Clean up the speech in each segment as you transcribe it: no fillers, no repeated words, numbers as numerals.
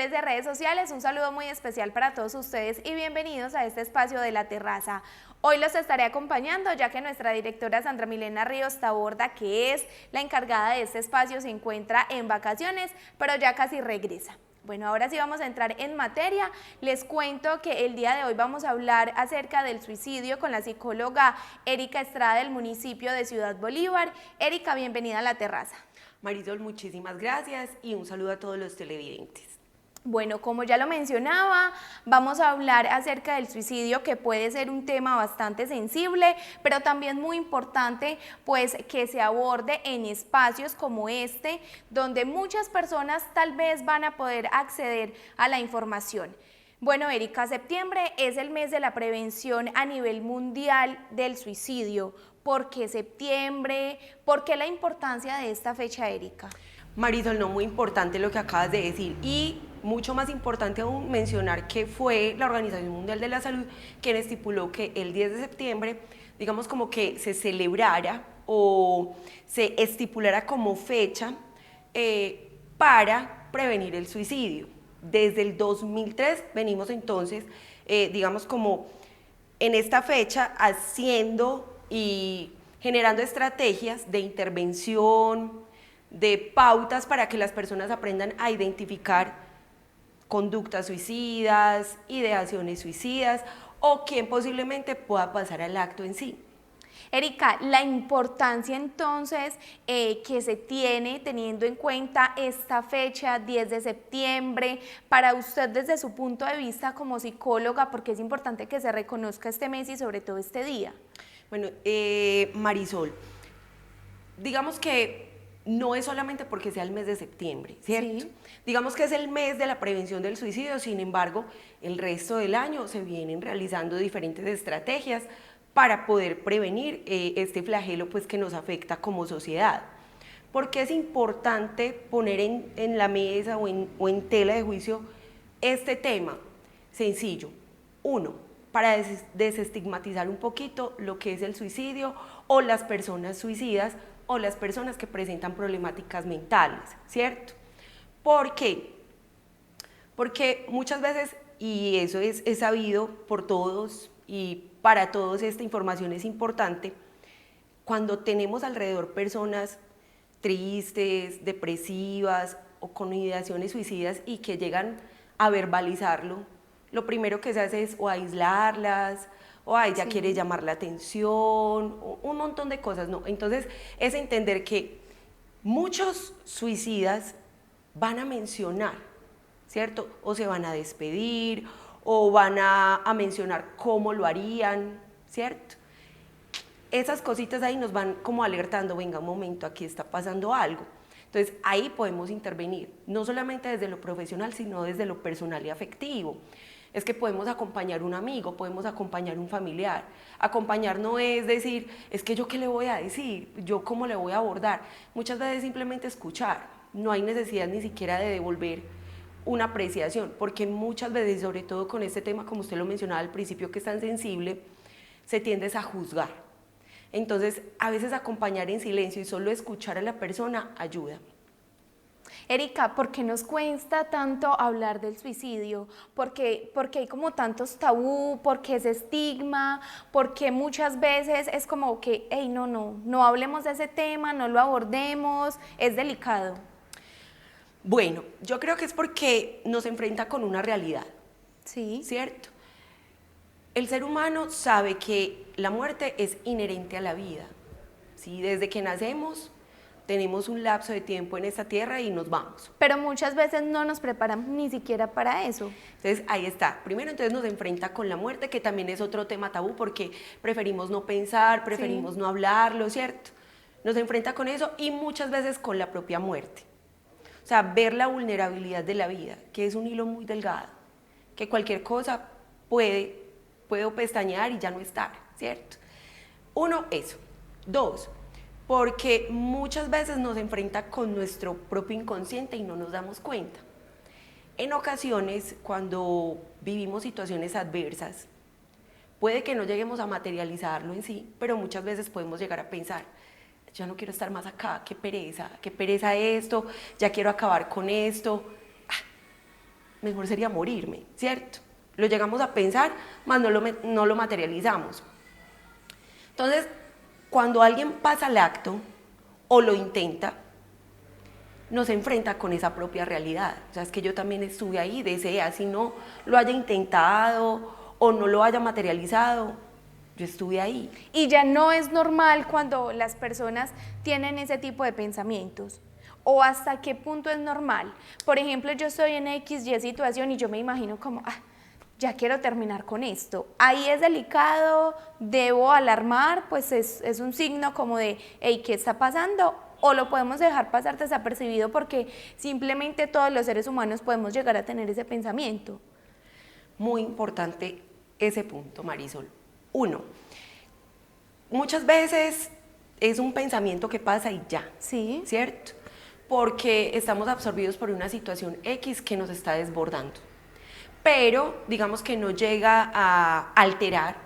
seguidores de redes sociales, un saludo muy especial para todos ustedes y bienvenidos a este espacio de La Terraza. Hoy los estaré acompañando ya que nuestra directora Sandra Milena Ríos Taborda, que es la encargada de este espacio, se encuentra en vacaciones, pero ya casi regresa. Bueno, ahora sí vamos a entrar en materia. Les cuento que el día de hoy vamos a hablar acerca del suicidio con la psicóloga Erika Estrada del municipio de Ciudad Bolívar. Erika, bienvenida a La Terraza. Marisol, muchísimas gracias y un saludo a todos los televidentes. Bueno, como ya lo mencionaba, vamos a hablar acerca del suicidio, que puede ser un tema bastante sensible, pero también muy importante, pues que se aborde en espacios como este, donde muchas personas tal vez van a poder acceder a la información. Bueno, Erika, septiembre es el mes de la prevención a nivel mundial del suicidio. ¿Por qué septiembre? ¿Por qué la importancia de esta fecha, Erika? Marisol, no, muy importante lo que acabas de decir y mucho más importante aún mencionar que fue la Organización Mundial de la Salud quien estipuló que el 10 de septiembre, digamos como que se celebrara o se estipulara como fecha para prevenir el suicidio. Desde el 2003 venimos entonces, digamos como en esta fecha haciendo y generando estrategias de intervención, de pautas para que las personas aprendan a identificar conductas suicidas, ideaciones suicidas o quien posiblemente pueda pasar al acto en sí. Erika, la importancia entonces que se tiene teniendo en cuenta esta fecha, 10 de septiembre, para usted desde su punto de vista como psicóloga, porque es importante que se reconozca este mes y sobre todo este día. Bueno, Marisol, digamos que no es solamente porque sea el mes de septiembre, ¿cierto? Sí. Digamos que es el mes de la prevención del suicidio, sin embargo, el resto del año se vienen realizando diferentes estrategias para poder prevenir este flagelo pues, que nos afecta como sociedad. ¿Por qué es importante poner en la mesa o en tela de juicio este tema? Sencillo. Uno, para desestigmatizar un poquito lo que es el suicidio o las personas suicidas o las personas que presentan problemáticas mentales, ¿cierto? ¿Por qué? Porque muchas veces, y eso es sabido por todos y para todos esta información es importante, cuando tenemos alrededor personas tristes, depresivas o con ideaciones suicidas y que llegan a verbalizarlo, lo primero que se hace es o aislarlas, o ella quiere llamar la atención, o un montón de cosas, ¿no? Entonces es entender que muchos suicidas van a mencionar, ¿cierto? O se van a despedir, o van a mencionar cómo lo harían, ¿cierto? Esas cositas ahí nos van como alertando, venga un momento, aquí está pasando algo. Entonces ahí podemos intervenir, no solamente desde lo profesional, sino desde lo personal y afectivo. Es que podemos acompañar un amigo, podemos acompañar un familiar. Acompañar no es decir, es que yo qué le voy a decir, yo cómo le voy a abordar. Muchas veces simplemente escuchar, no hay necesidad ni siquiera de devolver una apreciación, porque muchas veces, sobre todo con este tema, como usted lo mencionaba al principio, que es tan sensible, se tiende a juzgar. Entonces, a veces acompañar en silencio y solo escuchar a la persona ayuda. Erika, ¿por qué nos cuesta tanto hablar del suicidio? ¿Por qué hay como tantos tabú? ¿Por qué ese estigma? ¿Por qué muchas veces es como que, hey, no hablemos de ese tema, no lo abordemos, es delicado? Bueno, yo creo que es porque nos enfrenta con una realidad, Sí. ¿cierto? El ser humano sabe que la muerte es inherente a la vida, ¿sí? Desde que nacemos tenemos un lapso de tiempo en esta tierra y nos vamos. Pero muchas veces no nos preparan ni siquiera para eso. Entonces ahí está, primero entonces nos enfrenta con la muerte, que también es otro tema tabú porque preferimos no pensar, preferimos no hablarlo, ¿cierto? Nos enfrenta con eso y muchas veces con la propia muerte. O sea, ver la vulnerabilidad de la vida, que es un hilo muy delgado, que cualquier cosa puede pestañear y ya no estar, ¿cierto? Uno, eso. Dos, porque muchas veces nos enfrenta con nuestro propio inconsciente y no nos damos cuenta. En ocasiones, cuando vivimos situaciones adversas, puede que no lleguemos a materializarlo en sí, pero muchas veces podemos llegar a pensar, ya no quiero estar más acá, qué pereza esto, ya quiero acabar con esto. mejor sería morirme, ¿cierto? Lo llegamos a pensar, más no lo materializamos. Entonces, cuando alguien pasa al acto o lo intenta, nos enfrenta con esa propia realidad. O sea, es que yo también estuve ahí, desea, si no lo haya intentado o no lo haya materializado, yo estuve ahí. Y ya no es normal cuando las personas tienen ese tipo de pensamientos. ¿O hasta qué punto es normal? Por ejemplo, yo estoy en X, Y situación y yo me imagino como, ya quiero terminar con esto. Ahí es delicado, debo alarmar, pues es un signo como de, hey, ¿qué está pasando? O lo podemos dejar pasar desapercibido porque simplemente todos los seres humanos podemos llegar a tener ese pensamiento. Muy importante ese punto, Marisol. 1, muchas veces es un pensamiento que pasa y ya, sí, ¿cierto? Porque estamos absorbidos por una situación X que nos está desbordando. Pero digamos que no llega a alterar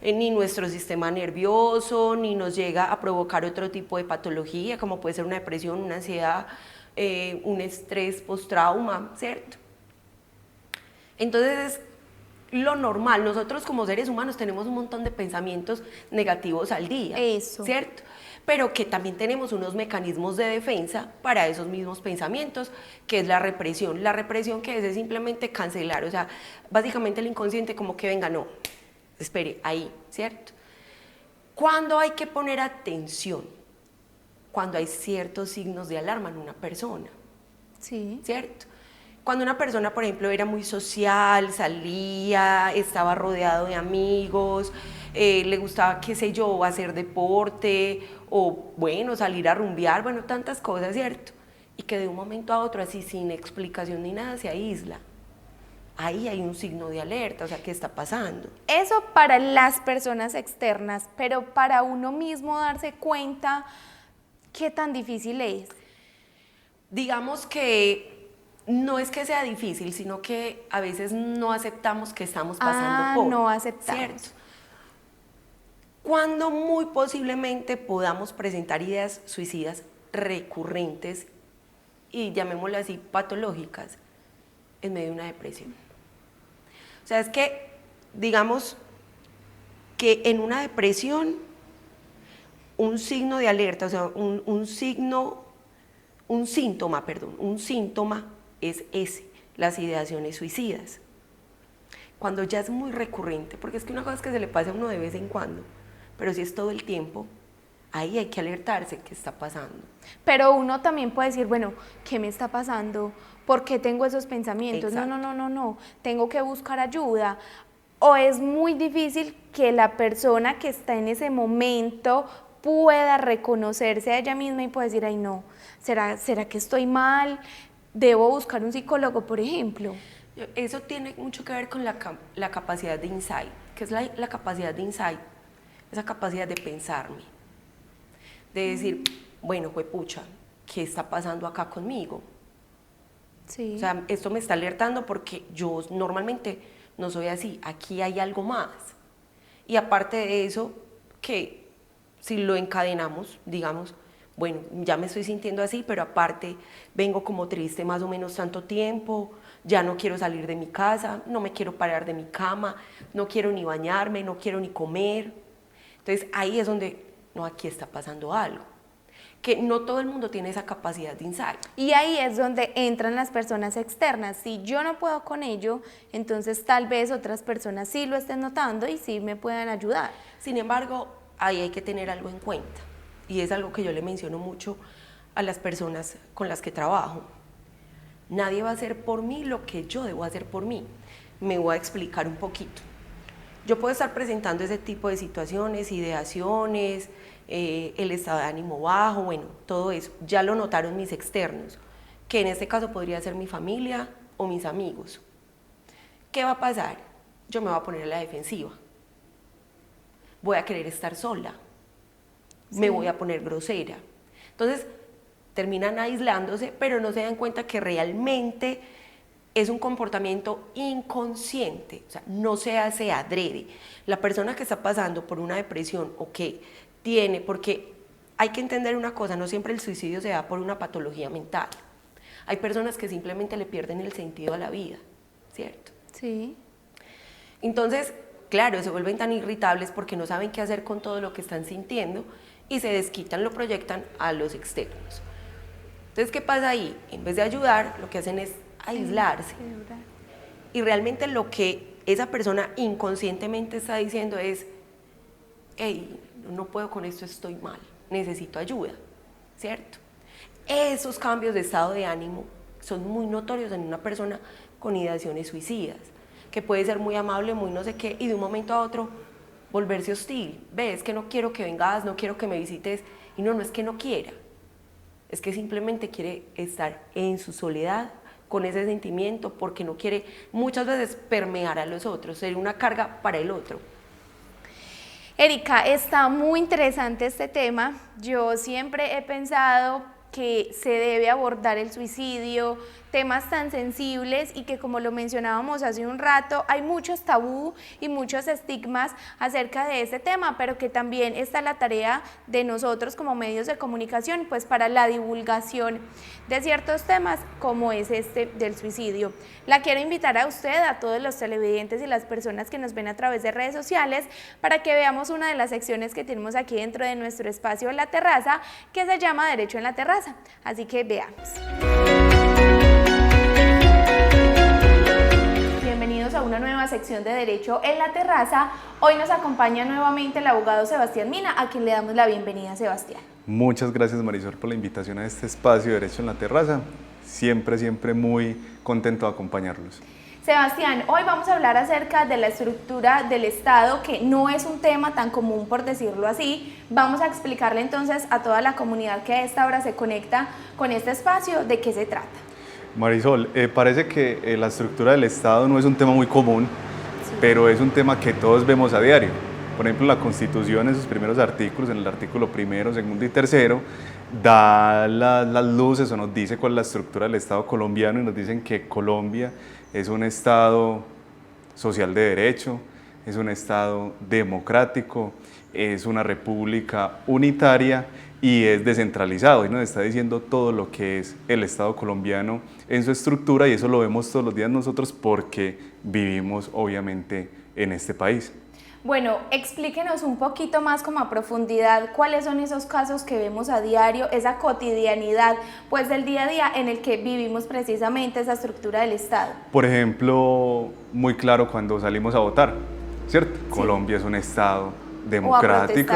ni nuestro sistema nervioso, ni nos llega a provocar otro tipo de patología, como puede ser una depresión, una ansiedad, un estrés postrauma, ¿cierto? Entonces, lo normal, nosotros como seres humanos tenemos un montón de pensamientos negativos al día, eso, ¿cierto? Pero que también tenemos unos mecanismos de defensa para esos mismos pensamientos, que es la represión. La represión que es simplemente cancelar, o sea, básicamente el inconsciente como que venga, no, espere, ahí, ¿cierto? ¿Cuándo hay que poner atención? Cuando hay ciertos signos de alarma en una persona, sí, ¿cierto? Cuando una persona, por ejemplo, era muy social, salía, estaba rodeado de amigos, le gustaba, qué sé yo, hacer deporte, o bueno, salir a rumbear, bueno, tantas cosas, ¿cierto? Y que de un momento a otro, así sin explicación ni nada, se aísla. Ahí hay un signo de alerta, o sea, ¿qué está pasando? eso para las personas externas, pero para uno mismo darse cuenta, ¿qué tan difícil es? Digamos que no es que sea difícil, sino que a veces no aceptamos que estamos pasando por, no aceptamos. ¿cierto? Cuando muy posiblemente podamos presentar ideas suicidas recurrentes y llamémoslo así, patológicas, en medio de una depresión. O sea, es que, digamos, que en una depresión, un signo de alerta, o sea, un síntoma es ese, las ideaciones suicidas. Cuando ya es muy recurrente, porque es que una cosa es que se le pase a uno de vez en cuando, pero si es todo el tiempo, ahí hay que alertarse qué está pasando. Pero uno también puede decir, bueno, ¿qué me está pasando? ¿Por qué tengo esos pensamientos? Exacto. No, tengo que buscar ayuda. O es muy difícil que la persona que está en ese momento pueda reconocerse a ella misma y pueda decir, ay no, ¿será que estoy mal? ¿Debo buscar un psicólogo, por ejemplo? Eso tiene mucho que ver con la capacidad de insight. ¿Qué es la capacidad de insight? Esa capacidad de pensarme, de decir, bueno, juepucha, ¿qué está pasando acá conmigo? Sí. O sea, esto me está alertando porque yo normalmente no soy así, aquí hay algo más. Y aparte de eso, que si lo encadenamos, digamos, bueno, ya me estoy sintiendo así, pero aparte vengo como triste más o menos tanto tiempo, ya no quiero salir de mi casa, no me quiero parar de mi cama, no quiero ni bañarme, no quiero ni comer. Entonces ahí es donde, no, aquí está pasando algo. Que no todo el mundo tiene esa capacidad de insight. Y ahí es donde entran las personas externas. Si yo no puedo con ello, entonces tal vez otras personas sí lo estén notando y sí me puedan ayudar. Sin embargo, ahí hay que tener algo en cuenta. Y es algo que yo le menciono mucho a las personas con las que trabajo. Nadie va a hacer por mí lo que yo debo hacer por mí. Me voy a explicar un poquito. Yo puedo estar presentando ese tipo de situaciones, ideaciones, el estado de ánimo bajo, bueno, todo eso. Ya lo notaron mis externos, que en este caso podría ser mi familia o mis amigos. ¿Qué va a pasar? Yo me voy a poner a la defensiva. Voy a querer estar sola. Sí. Me voy a poner grosera. Entonces, terminan aislándose, pero no se dan cuenta que realmente es un comportamiento inconsciente, o sea, no se hace adrede. La persona que está pasando por una depresión o que tiene, porque hay que entender una cosa, no siempre el suicidio se da por una patología mental. Hay personas que simplemente le pierden el sentido a la vida, ¿cierto? Sí. Entonces, claro, se vuelven tan irritables porque no saben qué hacer con todo lo que están sintiendo y se desquitan, lo proyectan a los externos. Entonces, ¿qué pasa ahí? En vez de ayudar, lo que hacen es aislarse. Y realmente lo que esa persona inconscientemente está diciendo es, hey, no puedo con esto, estoy mal, necesito ayuda, ¿cierto? Esos cambios de estado de ánimo son muy notorios en una persona con ideaciones suicidas, que puede ser muy amable, muy no sé qué, y de un momento a otro volverse hostil. Ves que no quiero que vengas, no quiero que me visites, y no es que no quiera, es que simplemente quiere estar en su soledad con ese sentimiento, porque no quiere muchas veces permear a los otros, ser una carga para el otro. Erika, está muy interesante este tema. Yo siempre he pensado que se debe abordar el suicidio, temas tan sensibles y que, como lo mencionábamos hace un rato, hay muchos tabú y muchos estigmas acerca de este tema, pero que también está la tarea de nosotros como medios de comunicación, pues para la divulgación de ciertos temas como es este del suicidio. La quiero invitar a usted, a todos los televidentes y las personas que nos ven a través de redes sociales, para que veamos una de las secciones que tenemos aquí dentro de nuestro espacio La Terraza, que se llama Derecho en la Terraza. Así que veamos. Bienvenidos a una nueva sección de Derecho en la Terraza. Hoy nos acompaña nuevamente el abogado Sebastián Mina, a quien le damos la bienvenida. Sebastián. Muchas gracias, Marisol, por la invitación a este espacio de Derecho en la Terraza. Siempre muy contento de acompañarlos. Sebastián, hoy vamos a hablar acerca de la estructura del Estado, que no es un tema tan común, por decirlo así. Vamos a explicarle entonces a toda la comunidad que a esta hora se conecta con este espacio de qué se trata. Marisol, parece que la estructura del Estado no es un tema muy común, sí, pero es un tema que todos vemos a diario. Por ejemplo, la Constitución en sus primeros artículos, en el artículo primero, segundo y tercero, da las luces o nos dice cuál es la estructura del Estado colombiano y nos dicen que Colombia es un Estado social de derecho, es un Estado democrático, es una república unitaria y es descentralizado, y nos está diciendo todo lo que es el Estado colombiano en su estructura, y eso lo vemos todos los días nosotros porque vivimos obviamente en este país. Bueno, explíquenos un poquito más como a profundidad cuáles son esos casos que vemos a diario, esa cotidianidad pues del día a día en el que vivimos precisamente esa estructura del Estado. Por ejemplo, muy claro cuando salimos a votar, ¿cierto? Sí. Colombia es un Estado democrático.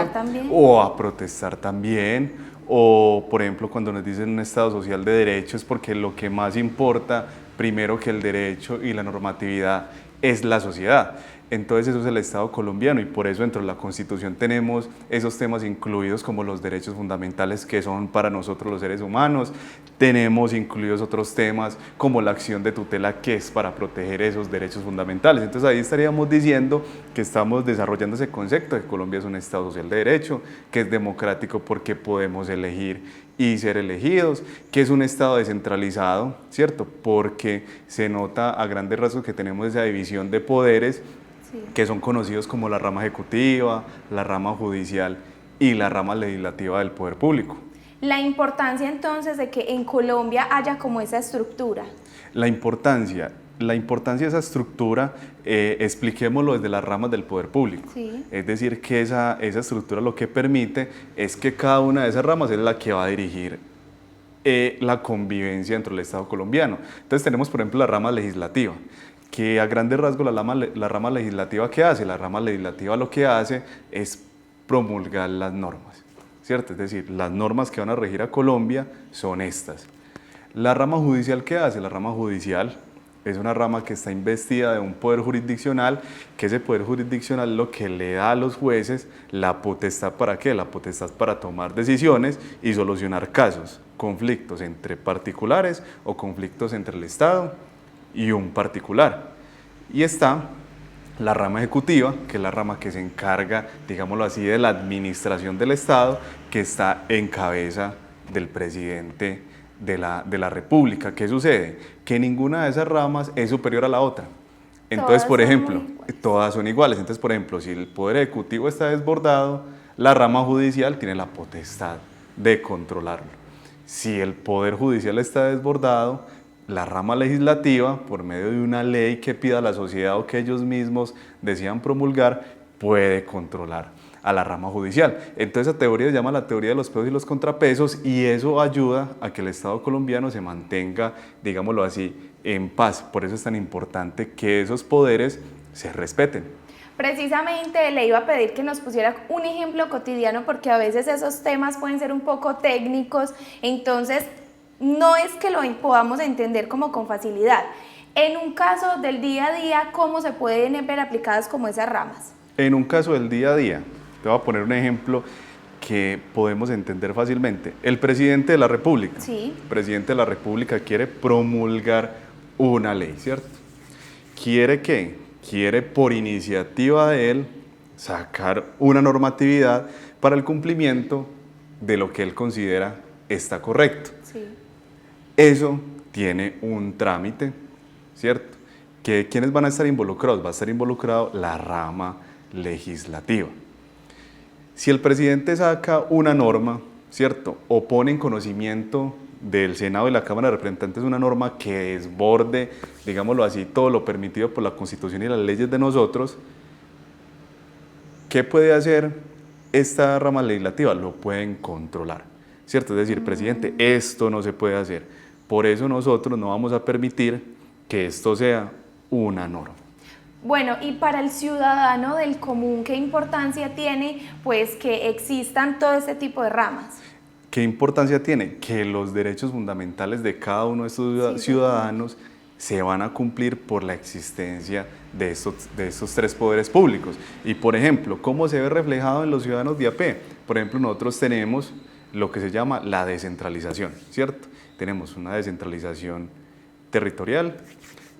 O a protestar también, o por ejemplo cuando nos dicen un Estado social de derecho es porque lo que más importa, primero que el derecho y la normatividad, es la sociedad. Entonces eso es el Estado colombiano, y por eso dentro de la Constitución tenemos esos temas incluidos como los derechos fundamentales que son para nosotros los seres humanos. Tenemos incluidos otros temas como la acción de tutela, que es para proteger esos derechos fundamentales. Entonces ahí estaríamos diciendo que estamos desarrollando ese concepto de que Colombia es un Estado social de derecho, que es democrático porque podemos elegir y ser elegidos, que es un Estado descentralizado, ¿cierto? Porque se nota a grandes rasgos que tenemos esa división de poderes, sí, que son conocidos como la rama ejecutiva, la rama judicial y la rama legislativa del poder público. La importancia entonces de que en Colombia haya como esa estructura. La importancia de esa estructura, expliquémoslo desde las ramas del poder público. Sí. Es decir, que esa estructura lo que permite es que cada una de esas ramas es la que va a dirigir la convivencia dentro del Estado colombiano. Entonces tenemos, por ejemplo, la rama legislativa, que a grandes rasgos la rama legislativa, ¿qué hace? La rama legislativa lo que hace es promulgar las normas, ¿cierto? Es decir, las normas que van a regir a Colombia son estas. La rama judicial, ¿qué hace? La rama judicial es una rama que está investida de un poder jurisdiccional, que ese poder jurisdiccional lo que le da a los jueces la potestad, ¿para qué? La potestad para tomar decisiones y solucionar casos, conflictos entre particulares o conflictos entre el Estado y un particular. Y está la rama ejecutiva, que es la rama que se encarga, digámoslo así, de la administración del Estado, que está en cabeza del presidente de la República. ¿Qué sucede? Que ninguna de esas ramas es superior a la otra. Entonces, por ejemplo, todas son iguales. Entonces, por ejemplo, si el Poder Ejecutivo está desbordado, la rama judicial tiene la potestad de controlarlo. Si el Poder Judicial está desbordado, la rama legislativa, por medio de una ley que pida a la sociedad o que ellos mismos decidan promulgar, puede controlar a la rama judicial. Entonces esa teoría se llama la teoría de los pesos y los contrapesos, y eso ayuda a que el Estado colombiano se mantenga, digámoslo así, en paz. Por eso es tan importante que esos poderes se respeten. Precisamente le iba a pedir que nos pusiera un ejemplo cotidiano, porque a veces esos temas pueden ser un poco técnicos, entonces no es que lo podamos entender como con facilidad. En un caso del día a día, ¿cómo se pueden ver aplicadas como esas ramas? En un caso del día a día, te voy a poner un ejemplo que podemos entender fácilmente. El presidente de la República, Sí. el presidente de la República quiere promulgar una ley, ¿cierto? ¿Quiere qué? Quiere, por iniciativa de él, sacar una normatividad para el cumplimiento de lo que él considera está correcto. Sí. Eso tiene un trámite, ¿cierto? ¿Quiénes van a estar involucrados? Va a estar involucrado la rama legislativa. Si el presidente saca una norma, ¿cierto? O pone en conocimiento del Senado y la Cámara de Representantes una norma que desborde, digámoslo así, todo lo permitido por la Constitución y las leyes de nosotros, ¿qué puede hacer esta rama legislativa? Lo pueden controlar, ¿cierto? Es decir, presidente, esto no se puede hacer. Por eso nosotros no vamos a permitir que esto sea una norma. Bueno, y para el ciudadano del común, ¿qué importancia tiene pues que existan todo este tipo de ramas? ¿Qué importancia tiene? Que los derechos fundamentales de cada uno de estos ciudadanos se van a cumplir por la existencia de estos tres poderes públicos. Y por ejemplo, ¿cómo se ve reflejado en los ciudadanos de a pie? Por ejemplo, nosotros tenemos lo que se llama la descentralización, ¿cierto? Tenemos una descentralización territorial,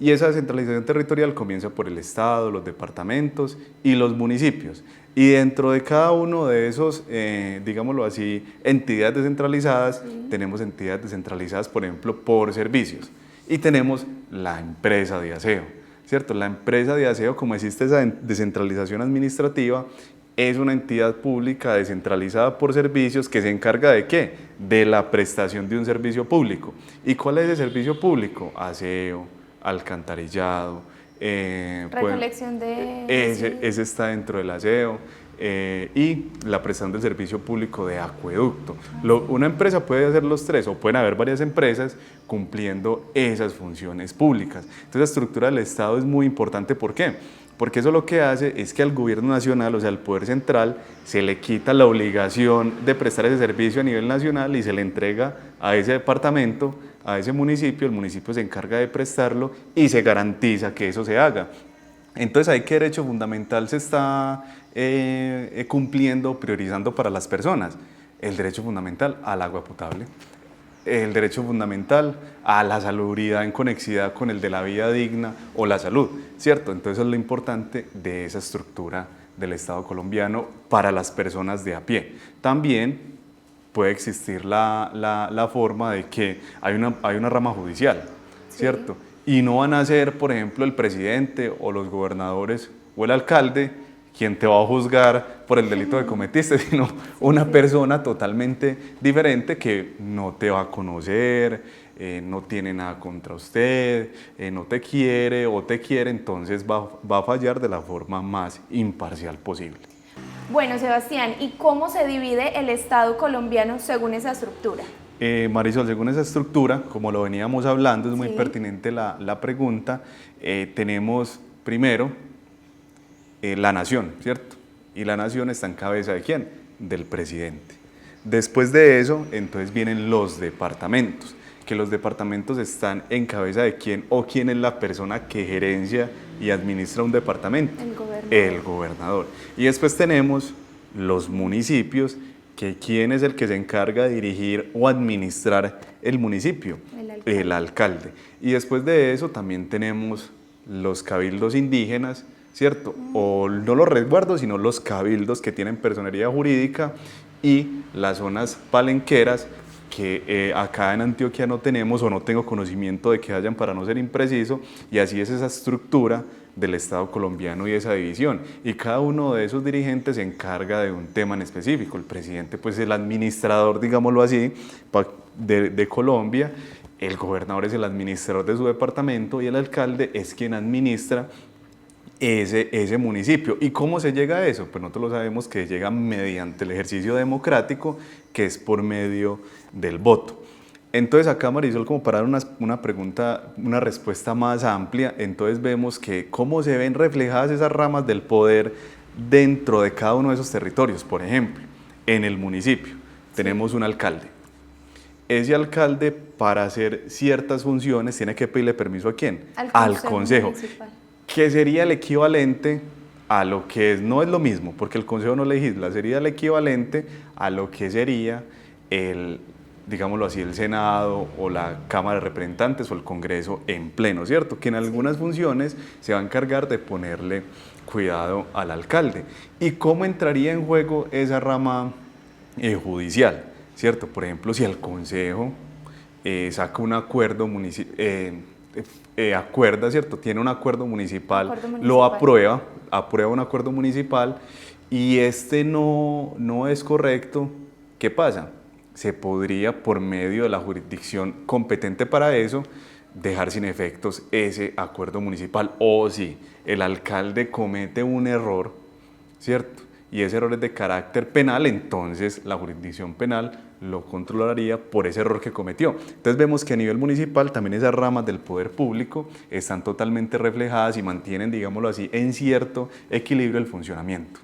y esa descentralización territorial comienza por el Estado, los departamentos y los municipios. Y dentro de cada uno de esos, digámoslo así, entidades descentralizadas, tenemos entidades descentralizadas, por ejemplo, por servicios. Y tenemos la empresa de aseo, ¿cierto? La empresa de aseo, como existe esa descentralización administrativa, es una entidad pública descentralizada por servicios que se encarga ¿de qué? De la prestación de un servicio público. ¿Y cuál es ese servicio público? Aseo, alcantarillado, recolección de... ese está dentro del aseo, y la prestación del servicio público de acueducto. Una empresa puede hacer los tres, o pueden haber varias empresas cumpliendo esas funciones públicas. Entonces la estructura del Estado es muy importante. ¿Por qué? Porque eso lo que hace es que al gobierno nacional, o sea, al poder central, se le quita la obligación de prestar ese servicio a nivel nacional y se le entrega a ese departamento, a ese municipio. El municipio se encarga de prestarlo y se garantiza que eso se haga. Entonces, ¿ahí qué derecho fundamental se está cumpliendo, priorizando para las personas? El derecho fundamental al agua potable, el derecho fundamental a la salubridad en conexidad con el de la vida digna o la salud, ¿cierto? Entonces es lo importante de esa estructura del Estado colombiano para las personas de a pie. También puede existir la forma de que hay una rama judicial, ¿cierto? Y no van a ser, por ejemplo, el presidente o los gobernadores o el alcalde quien te va a juzgar por el delito que cometiste, sino una persona totalmente diferente que no te va a conocer, no tiene nada contra usted, no te quiere o te quiere, entonces va a fallar de la forma más imparcial posible. Bueno, Sebastián, ¿y cómo se divide el Estado colombiano según esa estructura? Marisol, según esa estructura, como lo veníamos hablando, es muy pertinente la pregunta. Tenemos primero la nación, ¿cierto? Y la nación está en cabeza ¿de quién? Del presidente. Después de eso, entonces vienen los departamentos, que los departamentos están en cabeza de quién o quién es la persona que gerencia y administra un departamento. El gobernador. El gobernador. Y después tenemos los municipios, que quién es el que se encarga de dirigir o administrar el municipio, el alcalde. Y después de eso también tenemos los cabildos indígenas, ¿cierto? O no los resguardos, sino los cabildos que tienen personería jurídica, y las zonas palenqueras que acá en Antioquia no tenemos o no tengo conocimiento de que hayan, para no ser impreciso, y así es esa estructura del Estado colombiano y esa división. Y cada uno de esos dirigentes se encarga de un tema en específico. El presidente pues es el administrador, digámoslo así, de Colombia, el gobernador es el administrador de su departamento y el alcalde es quien administra ese municipio. ¿Y cómo se llega a eso? Pues nosotros lo sabemos que llega mediante el ejercicio democrático, que es por medio del voto. Entonces acá, Marisol, como para dar una pregunta, una respuesta más amplia, entonces vemos que cómo se ven reflejadas esas ramas del poder dentro de cada uno de esos territorios. Por ejemplo, en el municipio tenemos un alcalde. Ese alcalde, para hacer ciertas funciones, tiene que pedirle permiso ¿a quién? Al consejo, que sería el equivalente a lo que es, no es lo mismo, porque el consejo no legisla, sería el equivalente a lo que sería digámoslo así, el Senado o la Cámara de Representantes o el Congreso en pleno, ¿cierto? Que en algunas funciones se va a encargar de ponerle cuidado al alcalde. ¿Y cómo entraría en juego esa rama judicial? ¿Cierto? Por ejemplo, si el Consejo saca un acuerdo acuerda, ¿cierto? Tiene un acuerdo municipal, lo aprueba un acuerdo municipal y no es correcto, ¿qué pasa? Se podría, por medio de la jurisdicción competente para eso, dejar sin efectos ese acuerdo municipal. O si el alcalde comete un error, ¿cierto? Y ese error es de carácter penal, entonces la jurisdicción penal lo controlaría por ese error que cometió. Entonces vemos que a nivel municipal también esas ramas del poder público están totalmente reflejadas y mantienen, digámoslo así, en cierto equilibrio el funcionamiento.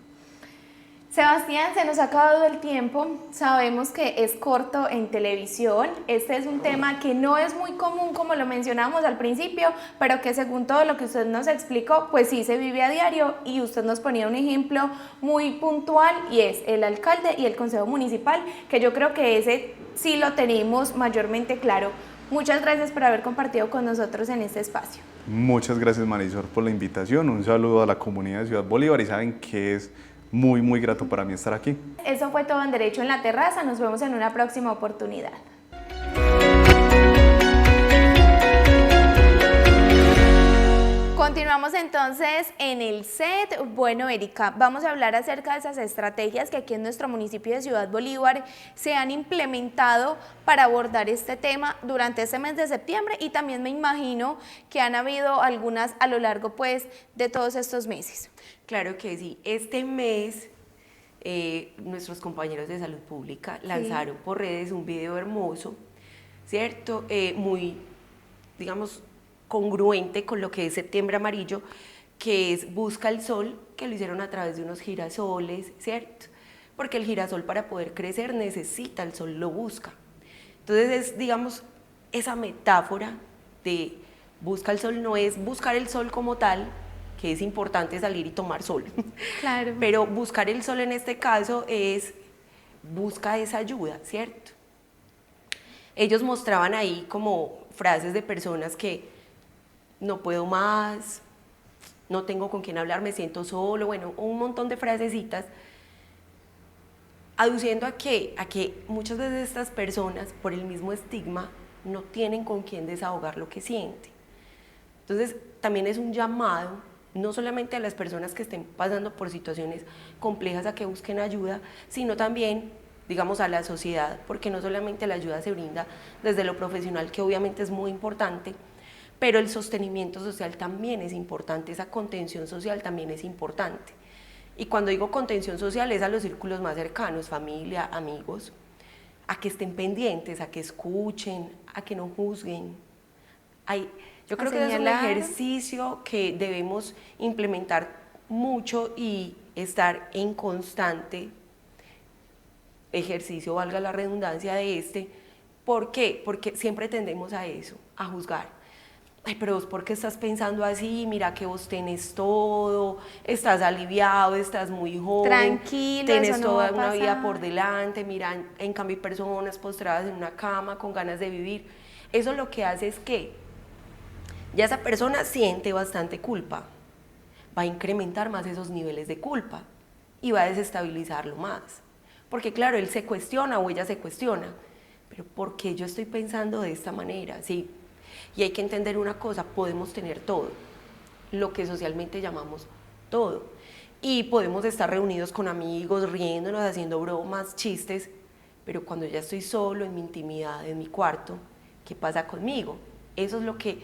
Sebastián, se nos ha acabado el tiempo, sabemos que es corto en televisión, este es un tema que no es muy común como lo mencionamos al principio, pero que según todo lo que usted nos explicó, pues sí se vive a diario y usted nos ponía un ejemplo muy puntual y es el alcalde y el consejo municipal, que yo creo que ese sí lo tenemos mayormente claro. Muchas gracias por haber compartido con nosotros en este espacio. Muchas gracias, Marisol, por la invitación, un saludo a la comunidad de Ciudad Bolívar y saben que es muy, muy grato para mí estar aquí. Eso fue todo en Derecho en la Terraza. Nos vemos en una próxima oportunidad. Continuamos entonces en el set. Bueno, Erika, vamos a hablar acerca de esas estrategias que aquí en nuestro municipio de Ciudad Bolívar se han implementado para abordar este tema durante este mes de septiembre y también me imagino que han habido algunas a lo largo pues de todos estos meses. Claro que sí. Este mes nuestros compañeros de salud pública lanzaron por redes un video hermoso, ¿cierto? Muy, digamos, congruente con lo que es Septiembre Amarillo, que es Busca el Sol, que lo hicieron a través de unos girasoles, ¿cierto? Porque el girasol para poder crecer necesita el sol, lo busca. Entonces es, digamos, esa metáfora de busca el sol no es buscar el sol como tal, que es importante salir y tomar sol. Claro. Pero buscar el sol en este caso es busca esa ayuda, ¿cierto? Ellos mostraban ahí como frases de personas que no puedo más, no tengo con quién hablar, me siento solo, bueno, un montón de frasecitas, aduciendo a que muchas veces estas personas, por el mismo estigma, no tienen con quién desahogar lo que sienten. Entonces, también es un llamado, no solamente a las personas que estén pasando por situaciones complejas a que busquen ayuda, sino también, digamos, a la sociedad, porque no solamente la ayuda se brinda desde lo profesional, que obviamente es muy importante, pero el sostenimiento social también es importante, esa contención social también es importante. Y cuando digo contención social es a los círculos más cercanos, familia, amigos, a que estén pendientes, a que escuchen, a que no juzguen. Yo creo que es un ejercicio que debemos implementar mucho y estar en constante ejercicio, valga la redundancia de este. ¿Por qué? Porque siempre tendemos a eso, a juzgar. Ay, pero vos, ¿por qué estás pensando así? Mira que vos tenés todo, estás aliviado, estás muy joven, tranquilo, tenés toda una vida por delante, mira, en cambio hay personas postradas en una cama con ganas de vivir. Eso lo que hace es que ya esa persona siente bastante culpa, va a incrementar más esos niveles de culpa y va a desestabilizarlo más. Porque claro, él se cuestiona o ella se cuestiona, pero ¿por qué yo estoy pensando de esta manera? Sí. Y hay que entender una cosa, podemos tener todo, lo que socialmente llamamos todo. Y podemos estar reunidos con amigos, riéndonos, haciendo bromas, chistes, pero cuando ya estoy solo en mi intimidad, en mi cuarto, ¿qué pasa conmigo? Eso es lo que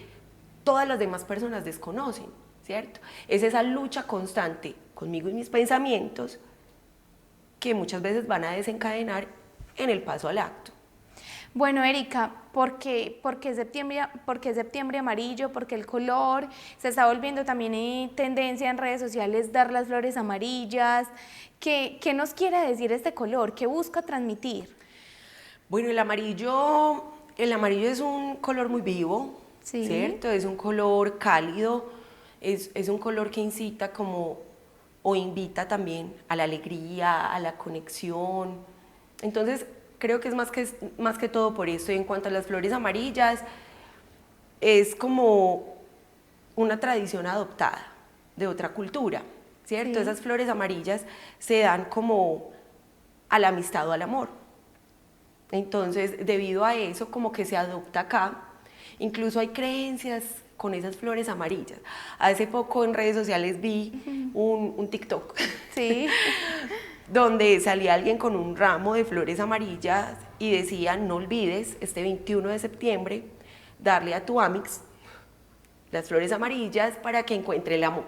todas las demás personas desconocen, ¿cierto? Es esa lucha constante conmigo y mis pensamientos que muchas veces van a desencadenar en el paso al acto. Bueno, Erika, por qué septiembre amarillo? Porque el color se está volviendo también tendencia en redes sociales, dar las flores amarillas. ¿Qué nos quiere decir este color? ¿Qué busca transmitir? Bueno, el amarillo es un color muy vivo, Sí. ¿cierto? Es un color cálido, es un color que incita como, o invita también a la alegría, a la conexión. Entonces, creo que es más que todo por esto. Y en cuanto a las flores amarillas, es como una tradición adoptada de otra cultura, ¿cierto? Sí. Esas flores amarillas se dan como a la amistad o al amor. Entonces, debido a eso, como que se adopta acá. Incluso hay creencias con esas flores amarillas. Hace poco en redes sociales vi un TikTok. Sí. Donde salía alguien con un ramo de flores amarillas y decía: no olvides este 21 de septiembre darle a tu amix las flores amarillas para que encuentre el amor.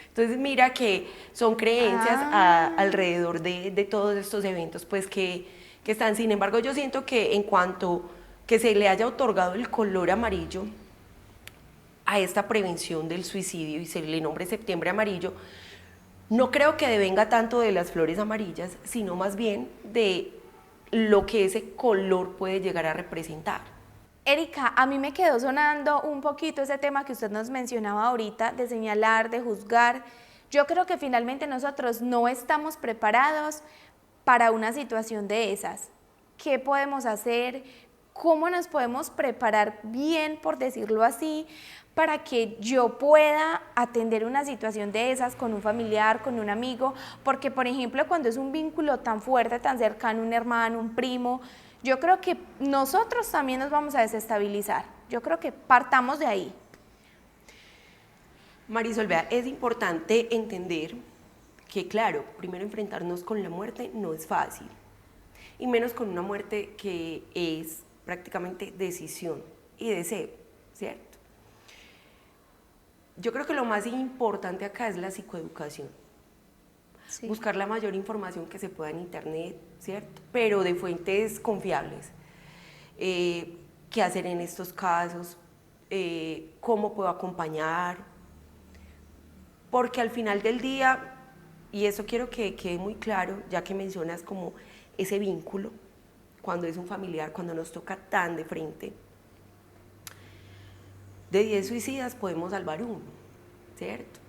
Entonces mira que son creencias alrededor de todos estos eventos pues que están. Sin embargo, yo siento que en cuanto que se le haya otorgado el color amarillo a esta prevención del suicidio y se le nombre septiembre amarillo, no creo que devenga tanto de las flores amarillas, sino más bien de lo que ese color puede llegar a representar. Erika, a mí me quedó sonando un poquito ese tema que usted nos mencionaba ahorita, de señalar, de juzgar. Yo creo que finalmente nosotros no estamos preparados para una situación de esas. ¿Qué podemos hacer? ¿Cómo nos podemos preparar bien, por decirlo así, para que yo pueda atender una situación de esas con un familiar, con un amigo? Porque, por ejemplo, cuando es un vínculo tan fuerte, tan cercano, un hermano, un primo, yo creo que nosotros también nos vamos a desestabilizar. Yo creo que partamos de ahí. Marisol, vea, es importante entender que, claro, primero enfrentarnos con la muerte no es fácil, y menos con una muerte que es prácticamente decisión y deseo, ¿cierto? Yo creo que lo más importante acá es la psicoeducación. Sí. Buscar la mayor información que se pueda en internet, ¿cierto? Pero de fuentes confiables. ¿Qué hacer en estos casos? ¿Cómo puedo acompañar? Porque al final del día, y eso quiero que quede muy claro, ya que mencionas como ese vínculo, cuando es un familiar, cuando nos toca tan de frente, de 10 suicidas podemos salvar uno, ¿cierto?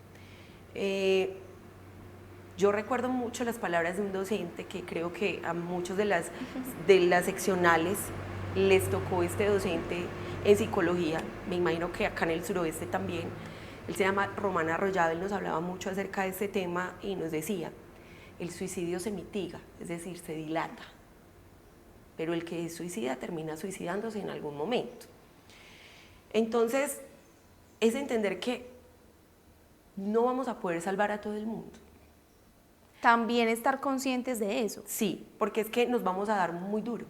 Yo recuerdo mucho las palabras de un docente que creo que a muchos de las seccionales les tocó este docente en psicología, me imagino que acá en el suroeste también. Él se llama Román Arroyave, él nos hablaba mucho acerca de este tema y nos decía: el suicidio se mitiga, es decir, se dilata, pero el que es suicida termina suicidándose en algún momento. Entonces, es entender que no vamos a poder salvar a todo el mundo. También estar conscientes de eso. Sí, porque es que nos vamos a dar muy duro.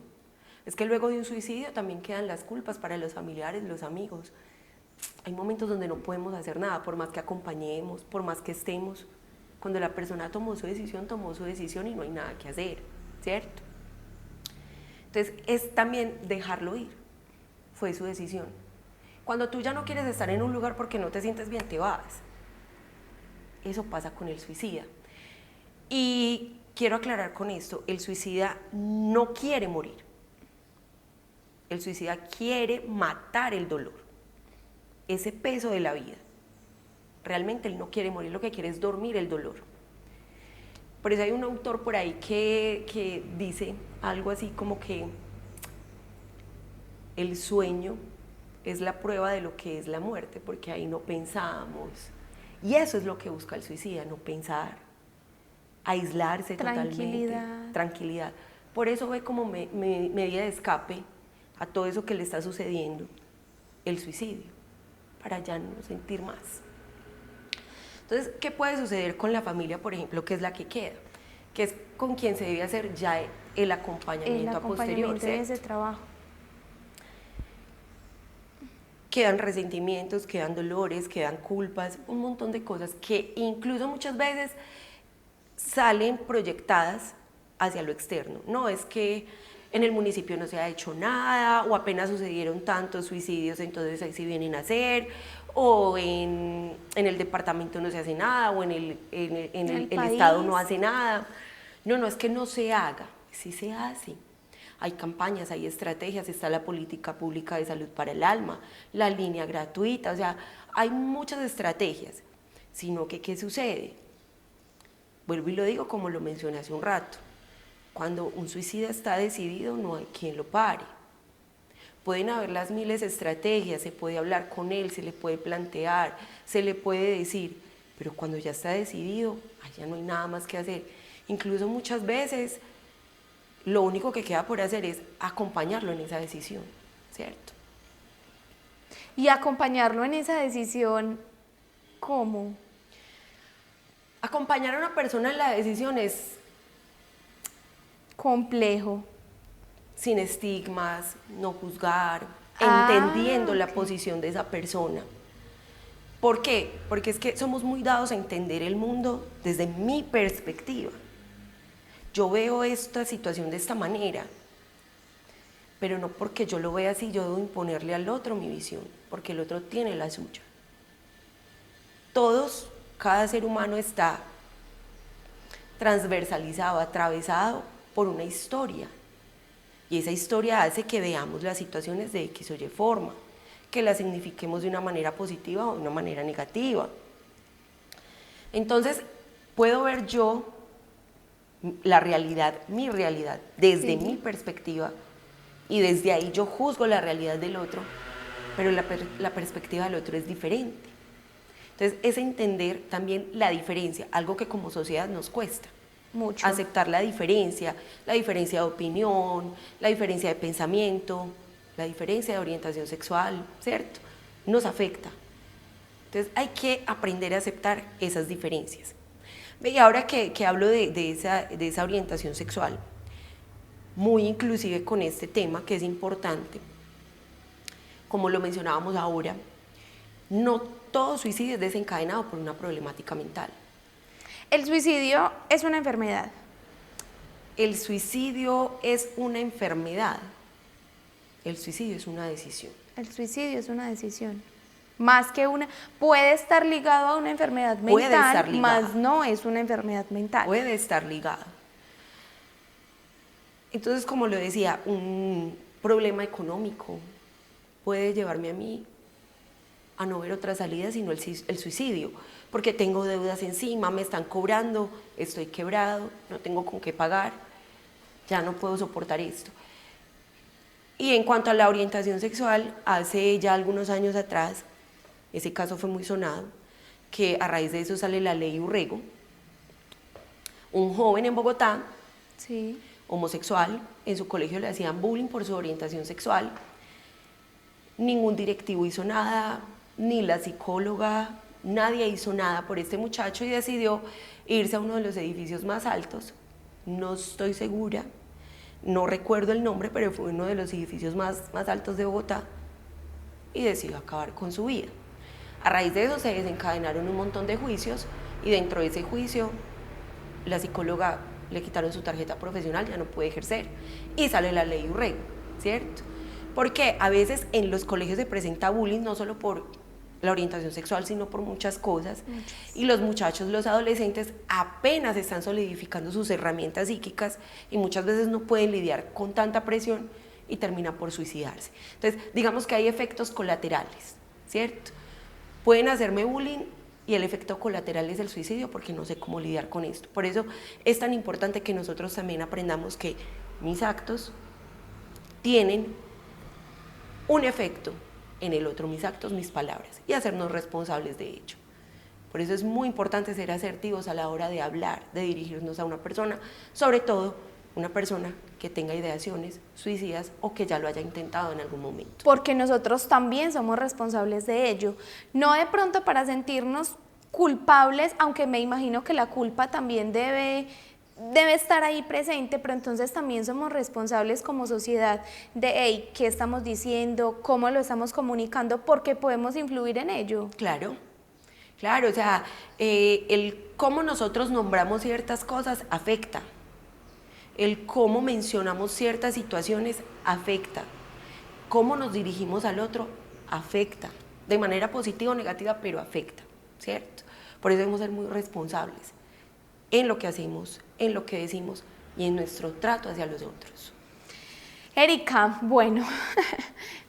Es que luego de un suicidio también quedan las culpas para los familiares, los amigos. Hay momentos donde no podemos hacer nada, por más que acompañemos, por más que estemos. Cuando la persona tomó su decisión y no hay nada que hacer, ¿cierto? Entonces, es también dejarlo ir. Fue su decisión. Cuando tú ya no quieres estar en un lugar porque no te sientes bien, te vas. Eso pasa con el suicida. Y quiero aclarar con esto, el suicida no quiere morir. El suicida quiere matar el dolor, ese peso de la vida. Realmente él no quiere morir, lo que quiere es dormir el dolor. Por eso hay un autor por ahí que dice algo así como que el sueño es la prueba de lo que es la muerte, porque ahí no pensamos. Y eso es lo que busca el suicida, no pensar, aislarse totalmente. Tranquilidad. Por eso ve como medida de escape a todo eso que le está sucediendo, el suicidio, para ya no sentir más. Entonces, ¿qué puede suceder con la familia, por ejemplo, que es la que queda? que es con quien se debe hacer ya el acompañamiento a posterior. En ese trabajo. Quedan resentimientos, quedan dolores, quedan culpas, un montón de cosas que incluso muchas veces salen proyectadas hacia lo externo. No es que en el municipio no se ha hecho nada, o apenas sucedieron tantos suicidios, entonces ahí sí vienen a hacer, o en el departamento no se hace nada, o en el estado no hace nada. No, es que no se haga, sí se hace. Hay campañas, hay estrategias, está la política pública de salud para el alma, la línea gratuita, o sea, hay muchas estrategias, sino que ¿qué sucede? Vuelvo y lo digo como lo mencioné hace un rato, cuando un suicida está decidido no hay quien lo pare. Pueden haber las miles de estrategias, se puede hablar con él, se le puede plantear, se le puede decir, pero cuando ya está decidido, ya no hay nada más que hacer. Incluso muchas veces lo único que queda por hacer es acompañarlo en esa decisión, ¿cierto? Y acompañarlo en esa decisión, ¿cómo? Acompañar a una persona en la decisión es complejo. Sin estigmas, no juzgar, entendiendo la posición de esa persona. ¿Por qué? Porque es que somos muy dados a entender el mundo desde mi perspectiva. Yo veo esta situación de esta manera, pero no porque yo lo vea así, yo debo imponerle al otro mi visión, porque el otro tiene la suya. Todos, cada ser humano está transversalizado, atravesado por una historia, y esa historia hace que veamos las situaciones de X o Y forma, que las signifiquemos de una manera positiva o de una manera negativa. Entonces, puedo ver yo la realidad, mi realidad, desde mi perspectiva, y desde ahí yo juzgo la realidad del otro, pero la perspectiva del otro es diferente. Entonces, es entender también la diferencia, algo que como sociedad nos cuesta. Mucho. Aceptar la diferencia de opinión, la diferencia de pensamiento, la diferencia de orientación sexual, ¿cierto? Nos afecta. Entonces, hay que aprender a aceptar esas diferencias. Y ahora que hablo de esa orientación sexual, muy inclusive con este tema que es importante, como lo mencionábamos ahora, no todo suicidio es desencadenado por una problemática mental. ¿El suicidio es una enfermedad? El suicidio es una enfermedad. El suicidio es una decisión. El suicidio es una decisión. Más que una, puede estar ligado a una enfermedad mental, más no es una enfermedad mental. Puede estar ligado. Entonces, como lo decía, un problema económico puede llevarme a mí a no ver otra salida sino el suicidio, porque tengo deudas encima, me están cobrando, estoy quebrado, no tengo con qué pagar, ya no puedo soportar esto. Y en cuanto a la orientación sexual, hace ya algunos años atrás, ese caso fue muy sonado, que a raíz de eso sale la ley Urrego. Un joven en Bogotá, sí, homosexual, en su colegio le hacían bullying por su orientación sexual. Ningún directivo hizo nada, ni la psicóloga, nadie hizo nada por este muchacho y decidió irse a uno de los edificios más altos. No estoy segura, no recuerdo el nombre, pero fue uno de los edificios más altos de Bogotá y decidió acabar con su vida. A raíz de eso se desencadenaron un montón de juicios y dentro de ese juicio la psicóloga le quitaron su tarjeta profesional, ya no puede ejercer y sale la ley Urrego, ¿cierto? Porque a veces en los colegios se presenta bullying no solo por la orientación sexual, sino por muchas cosas. Y los muchachos, los adolescentes, apenas están solidificando sus herramientas psíquicas y muchas veces no pueden lidiar con tanta presión y terminan por suicidarse. Entonces, digamos que hay efectos colaterales, ¿cierto? Pueden hacerme bullying y el efecto colateral es el suicidio porque no sé cómo lidiar con esto. Por eso es tan importante que nosotros también aprendamos que mis actos tienen un efecto en el otro, mis actos, mis palabras, y hacernos responsables de ello. Por eso es muy importante ser asertivos a la hora de hablar, de dirigirnos a una persona, sobre todo una persona que tenga ideaciones suicidas o que ya lo haya intentado en algún momento. Porque nosotros también somos responsables de ello, no de pronto para sentirnos culpables, aunque me imagino que la culpa también debe debe estar ahí presente, pero entonces también somos responsables como sociedad de, hey, ¿qué estamos diciendo? ¿Cómo lo estamos comunicando? Porque podemos influir en ello. Claro, claro, o sea, el cómo nosotros nombramos ciertas cosas afecta. El cómo mencionamos ciertas situaciones afecta. Cómo nos dirigimos al otro afecta. De manera positiva o negativa, pero afecta, ¿cierto? Por eso debemos ser muy responsables en lo que hacemos, en lo que decimos y en nuestro trato hacia los otros. Erika, bueno,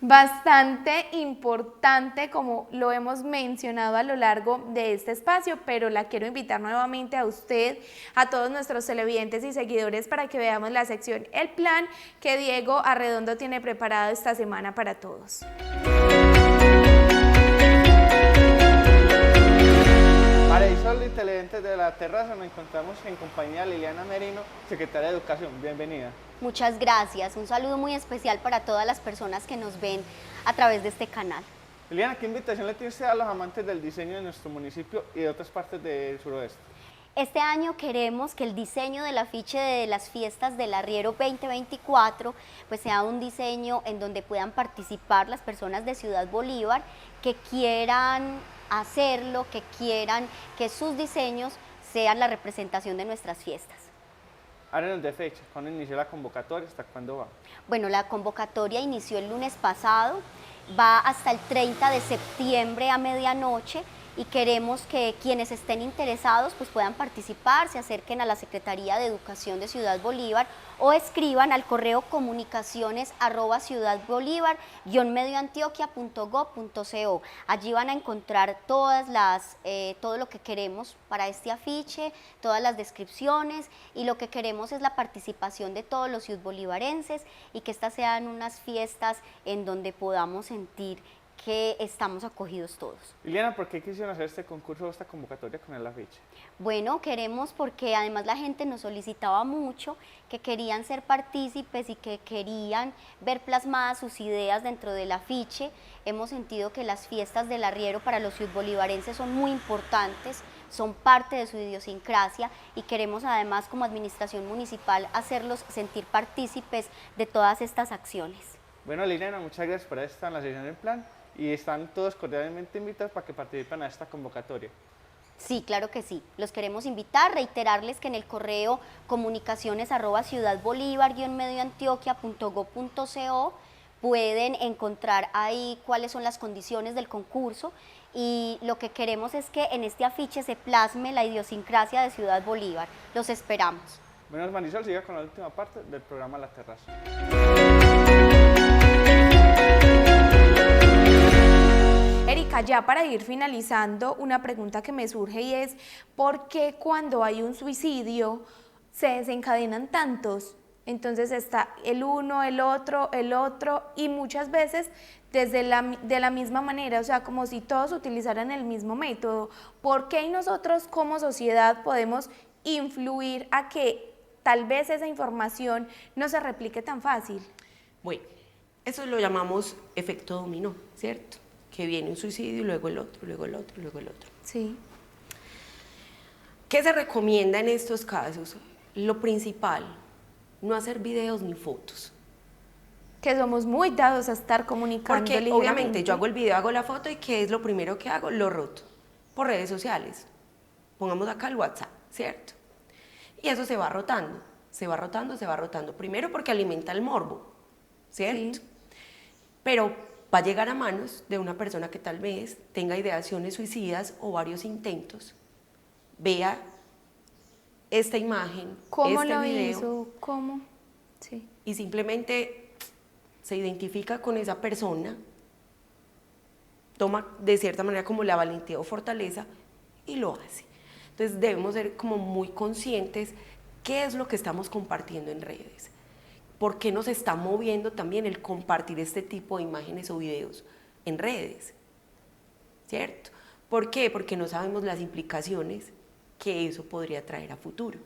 bastante importante como lo hemos mencionado a lo largo de este espacio, pero la quiero invitar nuevamente a usted, a todos nuestros televidentes y seguidores para que veamos la sección El Plan que Diego Arredondo tiene preparado esta semana para todos. Paraíso y televidentes de La Terraza, nos encontramos en compañía de Liliana Merino, secretaria de Educación. Bienvenida. Muchas gracias. Un saludo muy especial para todas las personas que nos ven a través de este canal. Liliana, ¿qué invitación le tiene usted a los amantes del diseño de nuestro municipio y de otras partes del suroeste? Este año queremos que el diseño del afiche de las fiestas del Arriero 2024 pues sea un diseño en donde puedan participar las personas de Ciudad Bolívar que quieran hacerlo, que quieran que sus diseños sean la representación de nuestras fiestas. Háblenos de fecha, ¿cuándo inició la convocatoria? ¿Hasta cuándo va? Bueno, la convocatoria inició el lunes pasado, va hasta el 30 de septiembre a medianoche y queremos que quienes estén interesados pues puedan participar, se acerquen a la Secretaría de Educación de Ciudad Bolívar o escriban al correo comunicaciones@ciudadbolívar-medioantioquia.gov.co. Allí van a encontrar todo lo que queremos para este afiche, todas las descripciones, y lo que queremos es la participación de todos los ciudadbolivarenses y que estas sean unas fiestas en donde podamos sentir que estamos acogidos todos. Liliana, ¿por qué quisieron hacer este concurso o esta convocatoria con el afiche? Bueno, queremos porque además la gente nos solicitaba mucho, que querían ser partícipes y que querían ver plasmadas sus ideas dentro del afiche. Hemos sentido que las fiestas del Arriero para los ciudadbolivarenses son muy importantes, son parte de su idiosincrasia y queremos además como administración municipal hacerlos sentir partícipes de todas estas acciones. Bueno, Liliana, muchas gracias por estar en la sesión en plan y están todos cordialmente invitados para que participen a esta convocatoria. Sí, claro que sí. Los queremos invitar, reiterarles que en el correo comunicaciones@ciudadbolívar-medioantioquia.gov.co pueden encontrar ahí cuáles son las condiciones del concurso y lo que queremos es que en este afiche se plasme la idiosincrasia de Ciudad Bolívar. Los esperamos. Bueno, Marisol, siga con la última parte del programa La Terraza. Erika, ya para ir finalizando, una pregunta que me surge y es, ¿por qué cuando hay un suicidio se desencadenan tantos? Entonces está el uno, el otro, y muchas veces de la misma manera, o sea, como si todos utilizaran el mismo método. ¿Por qué nosotros como sociedad podemos influir a que tal vez esa información no se replique tan fácil? Bueno, eso lo llamamos efecto dominó, ¿cierto? Que viene un suicidio y luego el otro, luego el otro, luego el otro. Sí. ¿Qué se recomienda en estos casos? Lo principal, no hacer videos ni fotos. Que somos muy dados a estar comunicando Porque libremente. obviamente yo hago el video, hago la foto y ¿qué es lo primero que hago? Lo roto por redes sociales. Pongamos acá el WhatsApp, ¿cierto? Y eso se va rotando, se va rotando, se va rotando. Primero porque alimenta el morbo, ¿cierto? Sí. Pero va a llegar a manos de una persona que tal vez tenga ideaciones suicidas o varios intentos, vea esta imagen, ¿cómo este lo video, hizo? ¿Cómo? Sí. Y simplemente se identifica con esa persona, toma de cierta manera como la valentía o fortaleza y lo hace. Entonces debemos ser como muy conscientes qué es lo que estamos compartiendo en redes. ¿Por qué nos está moviendo también el compartir este tipo de imágenes o videos en redes? ¿Cierto? ¿Por qué? Porque no sabemos las implicaciones que eso podría traer a futuro.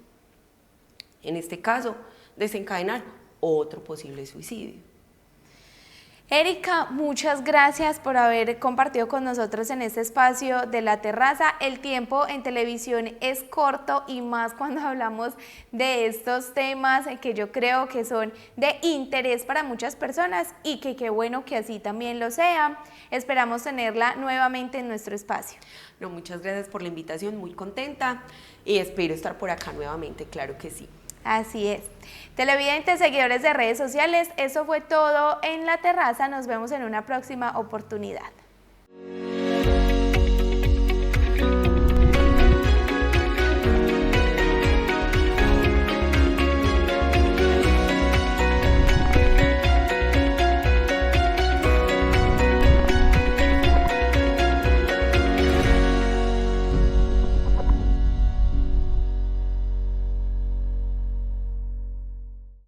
En este caso, desencadenar otro posible suicidio. Erika, muchas gracias por haber compartido con nosotros en este espacio de La Terraza. El tiempo en televisión es corto y más cuando hablamos de estos temas que yo creo que son de interés para muchas personas y que qué bueno que así también lo sea. Esperamos tenerla nuevamente en nuestro espacio. No, muchas gracias por la invitación, muy contenta y espero estar por acá nuevamente, claro que sí. Así es. Televidentes, seguidores de redes sociales, eso fue todo en La Terraza. Nos vemos en una próxima oportunidad.